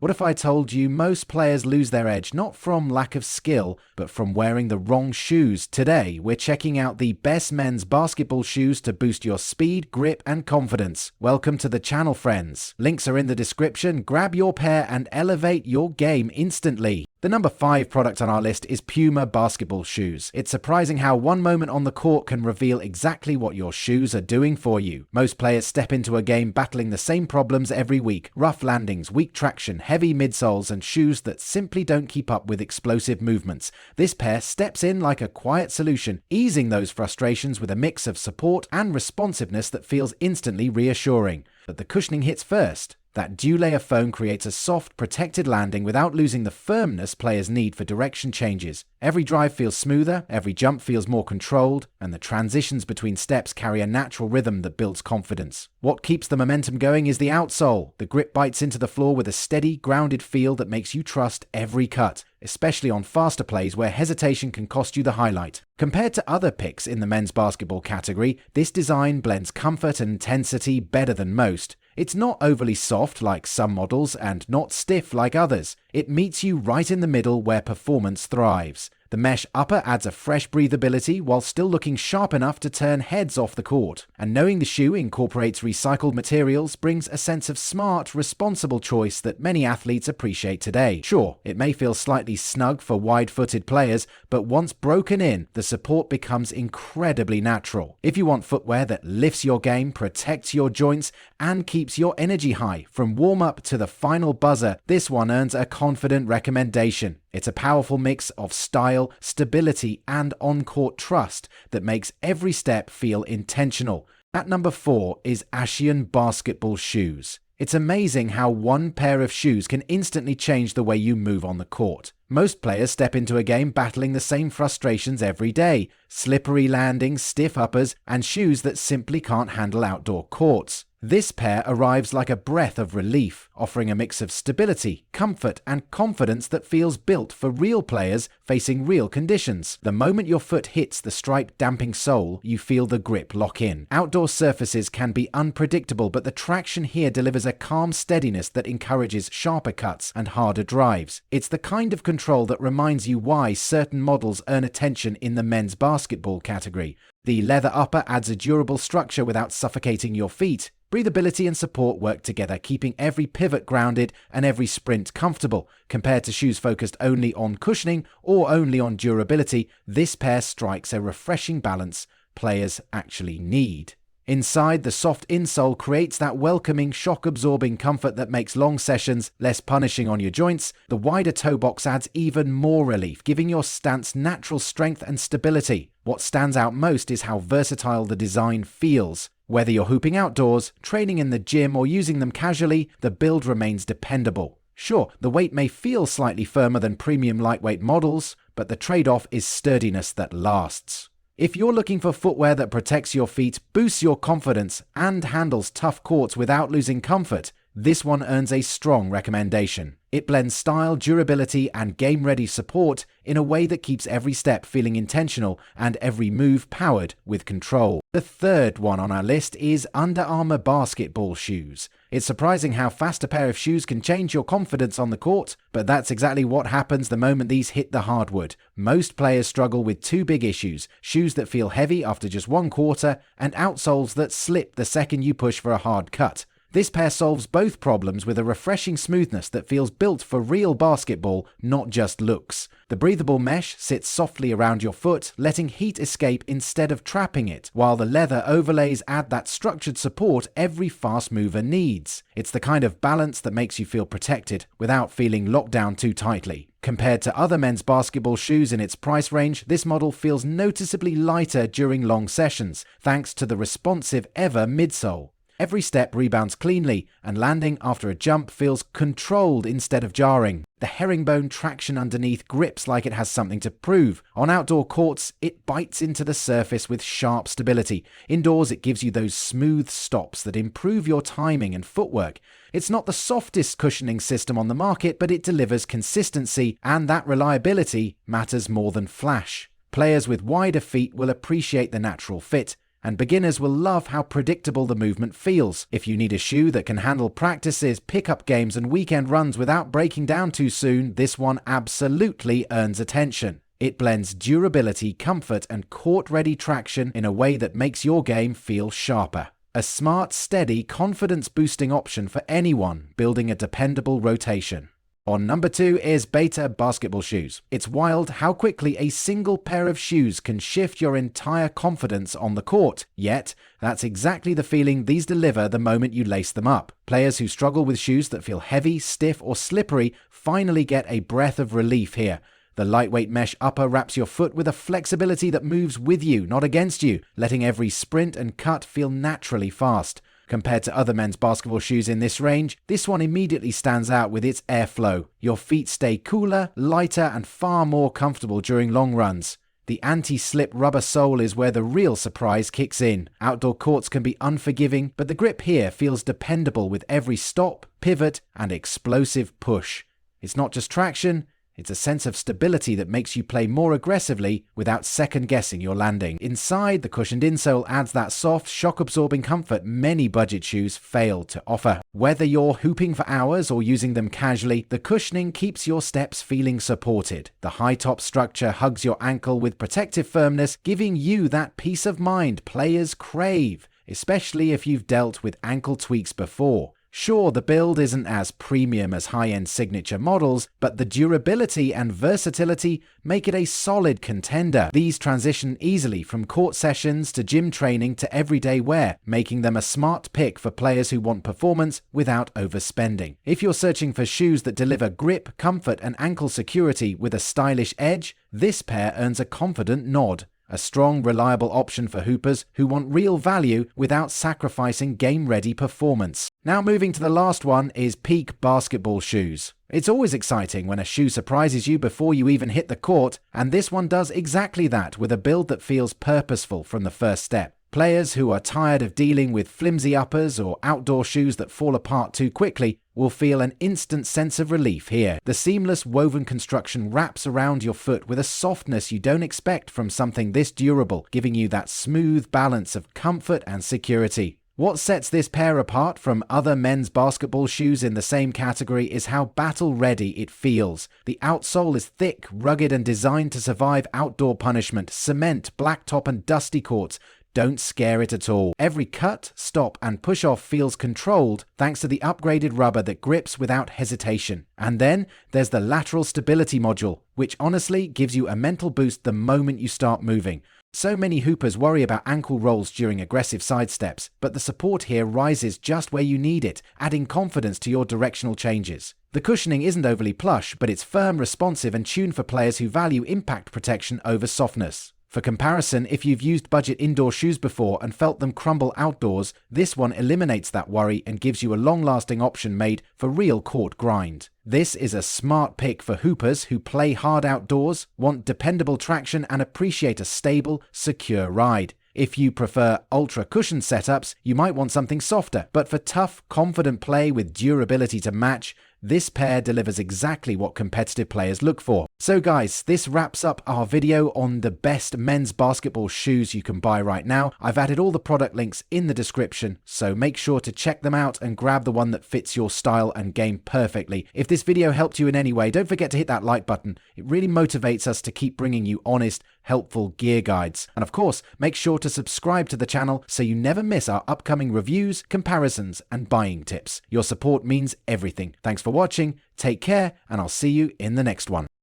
What if I told you most players lose their edge not from lack of skill, but from wearing the wrong shoes? Today, we're checking out the best men's basketball shoes to boost your speed, grip, and confidence. Welcome to the channel, friends. Links are in the description. Grab your pair and elevate your game instantly. The number 5 product on our list is Puma basketball shoes. It's surprising how one moment on the court can reveal exactly what your shoes are doing for you. Most players step into a game battling the same problems every week: rough landings, weak traction, heavy midsoles, and shoes that simply don't keep up with explosive movements. This pair steps in like a quiet solution, easing those frustrations with a mix of support and responsiveness that feels instantly reassuring. But the cushioning hits first. That dual-layer foam creates a soft, protected landing without losing the firmness players need for direction changes. Every drive feels smoother, every jump feels more controlled, and the transitions between steps carry a natural rhythm that builds confidence. What keeps the momentum going is the outsole. The grip bites into the floor with a steady, grounded feel that makes you trust every cut, especially on faster plays where hesitation can cost you the highlight. Compared to other picks in the men's basketball category, this design blends comfort and intensity better than most. It's not overly soft like some models and not stiff like others. It meets you right in the middle where performance thrives. The mesh upper adds a fresh breathability while still looking sharp enough to turn heads off the court. And knowing the shoe incorporates recycled materials brings a sense of smart, responsible choice that many athletes appreciate today. Sure, it may feel slightly snug for wide-footed players, but once broken in, the support becomes incredibly natural. If you want footwear that lifts your game, protects your joints, and keeps your energy high from warm-up to the final buzzer, this one earns a confident recommendation. It's a powerful mix of style, stability, and on-court trust that makes every step feel intentional. At number 4 is ASHION basketball shoes. It's amazing how one pair of shoes can instantly change the way you move on the court. Most players step into a game battling the same frustrations every day: slippery landings, stiff uppers, and shoes that simply can't handle outdoor courts. This pair arrives like a breath of relief, offering a mix of stability, comfort, and confidence that feels built for real players facing real conditions. The moment your foot hits the striped damping sole, you feel the grip lock in. Outdoor surfaces can be unpredictable, but the traction here delivers a calm steadiness that encourages sharper cuts and harder drives. It's the kind of control that reminds you why certain models earn attention in the men's basketball category. The leather upper adds a durable structure without suffocating your feet. Breathability and support work together, keeping every pivot grounded and every sprint comfortable. Compared to shoes focused only on cushioning or only on durability, this pair strikes a refreshing balance players actually need. Inside, the soft insole creates that welcoming, shock-absorbing comfort that makes long sessions less punishing on your joints. The wider toe box adds even more relief, giving your stance natural strength and stability. What stands out most is how versatile the design feels. Whether you're hooping outdoors, training in the gym, or using them casually, the build remains dependable. Sure, the weight may feel slightly firmer than premium lightweight models, but the trade-off is sturdiness that lasts. If you're looking for footwear that protects your feet, boosts your confidence, and handles tough courts without losing comfort, this one earns a strong recommendation. It blends style, durability, and game-ready support in a way that keeps every step feeling intentional and every move powered with control. The third one on our list is Under Armour basketball shoes. It's surprising how fast a pair of shoes can change your confidence on the court, but that's exactly what happens the moment these hit the hardwood. Most players struggle with two big issues: shoes that feel heavy after just one quarter, and outsoles that slip the second you push for a hard cut. This pair solves both problems with a refreshing smoothness that feels built for real basketball, not just looks. The breathable mesh sits softly around your foot, letting heat escape instead of trapping it, while the leather overlays add that structured support every fast mover needs. It's the kind of balance that makes you feel protected without feeling locked down too tightly. Compared to other men's basketball shoes in its price range, this model feels noticeably lighter during long sessions, thanks to the responsive Ever midsole. Every step rebounds cleanly, and landing after a jump feels controlled instead of jarring. The herringbone traction underneath grips like it has something to prove. On outdoor courts, it bites into the surface with sharp stability. Indoors, it gives you those smooth stops that improve your timing and footwork. It's not the softest cushioning system on the market, but it delivers consistency, and that reliability matters more than flash. Players with wider feet will appreciate the natural fit. and beginners will love how predictable the movement feels. If you need a shoe that can handle practices, pickup games, and weekend runs without breaking down too soon, this one absolutely earns attention. It blends durability, comfort, and court-ready traction in a way that makes your game feel sharper. A smart, steady, confidence-boosting option for anyone building a dependable rotation. On number 2 is Beita basketball shoes. It's wild how quickly a single pair of shoes can shift your entire confidence on the court. Yet, that's exactly the feeling these deliver the moment you lace them up. Players who struggle with shoes that feel heavy, stiff, or slippery finally get a breath of relief here. The lightweight mesh upper wraps your foot with a flexibility that moves with you, not against you, letting every sprint and cut feel naturally fast. Compared to other men's basketball shoes in this range, this one immediately stands out with its airflow. Your feet stay cooler, lighter, and far more comfortable during long runs. The anti-slip rubber sole is where the real surprise kicks in. Outdoor courts can be unforgiving, but the grip here feels dependable with every stop, pivot, and explosive push. It's not just traction, it's a sense of stability that makes you play more aggressively without second-guessing your landing. Inside, the cushioned insole adds that soft, shock-absorbing comfort many budget shoes fail to offer. Whether you're hooping for hours or using them casually, the cushioning keeps your steps feeling supported. The high-top structure hugs your ankle with protective firmness, giving you that peace of mind players crave, especially if you've dealt with ankle tweaks before. Sure, the build isn't as premium as high-end signature models, but the durability and versatility make it a solid contender. These transition easily from court sessions to gym training to everyday wear, making them a smart pick for players who want performance without overspending. If you're searching for shoes that deliver grip, comfort, and ankle security with a stylish edge, this pair earns a confident nod. A strong, reliable option for hoopers who want real value without sacrificing game-ready performance. Now moving to the last one is peak basketball shoes. It's always exciting when a shoe surprises you before you even hit the court, and this one does exactly that with a build that feels purposeful from the first step. Players who are tired of dealing with flimsy uppers or outdoor shoes that fall apart too quickly will feel an instant sense of relief here. The seamless woven construction wraps around your foot with a softness you don't expect from something this durable, giving you that smooth balance of comfort and security. What sets this pair apart from other men's basketball shoes in the same category is how battle-ready it feels. The outsole is thick, rugged, and designed to survive outdoor punishment, cement, blacktop, and dusty courts. Don't scare it at all. Every cut, stop, and push-off feels controlled thanks to the upgraded rubber that grips without hesitation. And then there's the lateral stability module, which honestly gives you a mental boost the moment you start moving. So many hoopers worry about ankle rolls during aggressive sidesteps, but the support here rises just where you need it, adding confidence to your directional changes. The cushioning isn't overly plush, but it's firm, responsive, and tuned for players who value impact protection over softness. For comparison, if you've used budget indoor shoes before and felt them crumble outdoors, this one eliminates that worry and gives you a long-lasting option made for real court grind. This is a smart pick for hoopers who play hard outdoors, want dependable traction, and appreciate a stable, secure ride. If you prefer ultra cushion setups, you might want something softer, but for tough, confident play with durability to match, this pair delivers exactly what competitive players look for. So guys, this wraps up our video on the best men's basketball shoes you can buy right now. I've added all the product links in the description, so make sure to check them out and grab the one that fits your style and game perfectly. If this video helped you in any way, don't forget to hit that like button. It really motivates us to keep bringing you honest, helpful gear guides. And of course, make sure to subscribe to the channel so you never miss our upcoming reviews, comparisons, and buying tips. Your support means everything. Thanks for watching, take care, and I'll see you in the next one.